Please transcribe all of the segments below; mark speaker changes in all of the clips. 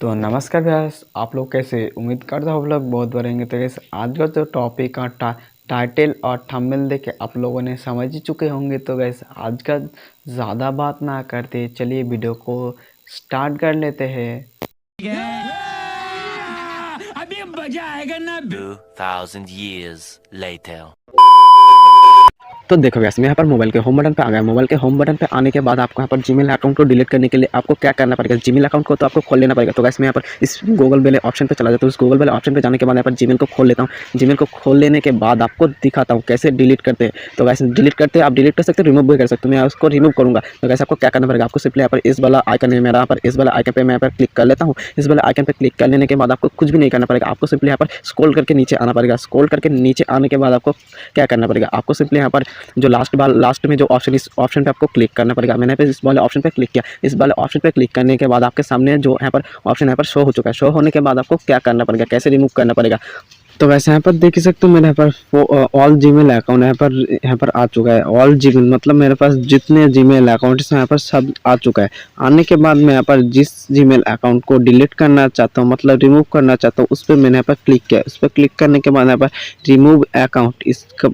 Speaker 1: तो नमस्कार गाइस, आप लोग कैसे? उम्मीद करता हूँ आप लोग बहुत बढ़ेंगे। तो गाइस आज का जो टॉपिक का टाइटल और थंबनेल देख के आप लोगों ने समझ ही चुके होंगे। तो गाइस आज का ज़्यादा बात ना करते चलिए वीडियो को स्टार्ट कर लेते हैं।
Speaker 2: अभी मजा आएगा ना।
Speaker 3: 2000 years later.
Speaker 4: तो देखो गैस मैं यहाँ पर मोबाइल के होम बटन पे आ गया। मोबाइल के होम बटन पे आने के बाद आपको यहाँ पर जीमेल अकाउंट को डिलीट करने के लिए आपको क्या करना पड़ेगा, जीमेल अकाउंट को तो आपको खोल लेना पड़ेगा। तो गैस मैं यहाँ पर इस गूगल वाले ऑप्शन पे चला जाता हूँ। इस गूगल वाले ऑप्शन पे जाने के बाद यहाँ पर जीमेल को खोल लेता हूँ। जीमेल को खोल लेने के बाद आपको दिखाता हूँ कैसे डिलीट करते हैं। तो गैस डिलीट करते आप डिलीट कर सकते हो, रिमूव भी कर सकते हो। मैं उसको रिमूव करूँगा। तो गैस आपको क्या करना पड़ेगा, आपको सिंपली यहाँ पर इस वाला आइकन है मेरा, यहाँ पर इस वाला आइकन पे मैं यहाँ पर क्लिक कर लेता हूँ। इस वाला आइकन पे क्लिक कर लेने के बाद आपको कुछ भी नहीं करना पड़ेगा। आपको सिंपली यहाँ पर स्क्रॉल करके नीचे आना पड़ेगा। स्क्रॉल करके नीचे आने के बाद आपको क्या करना पड़ेगा, आपको सिंपली यहाँ पर जो लास्ट में जो ऑप्शन, इस ऑप्शन पे आपको क्लिक करना पड़ेगा। मैंने पे इस वाले ऑप्शन पे क्लिक किया। इस वाले ऑप्शन पे क्लिक करने के बाद आपके सामने जो यहाँ पर ऑप्शन यहाँ पर शो हो चुका है। शो होने के बाद आपको क्या करना पड़ेगा, कैसे रिमूव करना पड़ेगा। तो वैसे यहाँ पर देख ही सकते हो मेरे यहाँ पर ऑल जीमेल अकाउंट यहाँ पर आ चुका है। ऑल जीमेल मतलब मेरे पास जितने जीमेल अकाउंट हैं यहाँ पर सब आ चुका है। आने के बाद मैं यहाँ पर जिस जीमेल अकाउंट को डिलीट करना चाहता हूँ, मतलब रिमूव करना चाहता हूँ, उस पर मैंने यहाँ पर क्लिक किया। उस पर क्लिक करने के बाद यहाँ पर रिमूव अकाउंट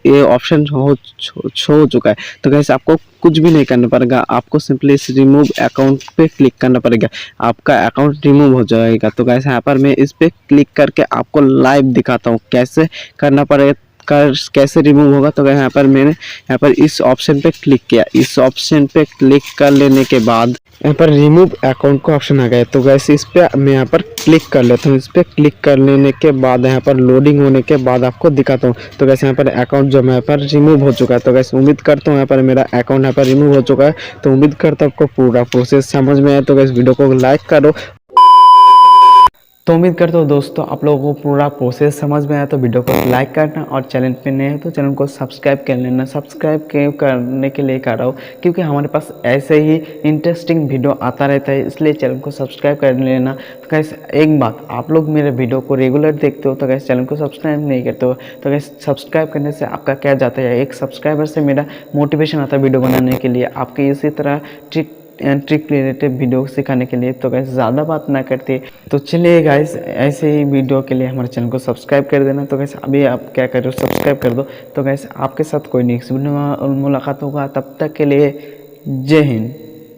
Speaker 4: ये ऑप्शन हो चुका है। तो कैसे आपको कुछ भी नहीं करना पड़ेगा, आपको सिंपली इस रिमूव अकाउंट पे क्लिक करना पड़ेगा, आपका अकाउंट रिमूव हो जाएगा। तो गाइस यहाँ पर मैं इस पे क्लिक करके आपको लाइव दिखाता हूँ कैसे करना पड़ेगा, कैसे रिमूव होगा। तो यहाँ पर मैंने यहाँ पर इस ऑप्शन पे क्लिक किया। इस ऑप्शन पे क्लिक कर लेने के बाद यहाँ पर रिमूव अकाउंट का ऑप्शन आ गया। तो गैस इस पे मैं यहाँ पर क्लिक कर लेता हूँ। इस पे क्लिक कर लेने के बाद यहाँ पर लोडिंग होने के बाद आपको दिखाता हूँ। तो गैस यहाँ पर अकाउंट जो यहाँ पर रिमूव हो चुका है। तो गैस उम्मीद करता हूँ यहाँ पर मेरा अकाउंट यहाँ पर रिमूव हो चुका है। तो उम्मीद करता हूँ आपको पूरा प्रोसेस समझ में आया। तो गैस वीडियो को लाइक करो।
Speaker 1: तो उम्मीद करता हूँ दोस्तों आप लोगों को पूरा प्रोसेस समझ में आया। तो वीडियो को लाइक करना और चैनल पे नए हैं तो चैनल को सब्सक्राइब कर लेना। सब्सक्राइब क्यों करने के लिए कर रहा हूँ, क्योंकि हमारे पास ऐसे ही इंटरेस्टिंग वीडियो आता रहता है, इसलिए चैनल को सब्सक्राइब कर लेना। तो गैस एक बात, आप लोग मेरे वीडियो को रेगुलर देखते हो तो गैस चैनल को सब्सक्राइब नहीं करते हो। तो गैस सब्सक्राइब करने से आपका क्या जाता है, एक सब्सक्राइबर से मेरा मोटिवेशन आता है वीडियो बनाने के लिए, आपके इसी तरह ट्रिक रिलेटेड वीडियो सिखाने के लिए। तो गाइस ज़्यादा बात ना करते तो चलिए गाइस ऐसे ही वीडियो के लिए हमारे चैनल को सब्सक्राइब कर देना। तो गाइस अभी आप क्या कर रहे हो, सब्सक्राइब कर दो। तो गाइस आपके साथ कोई नेक्स्ट वीडियो में मुलाकात होगा, तब तक के लिए जय हिंद।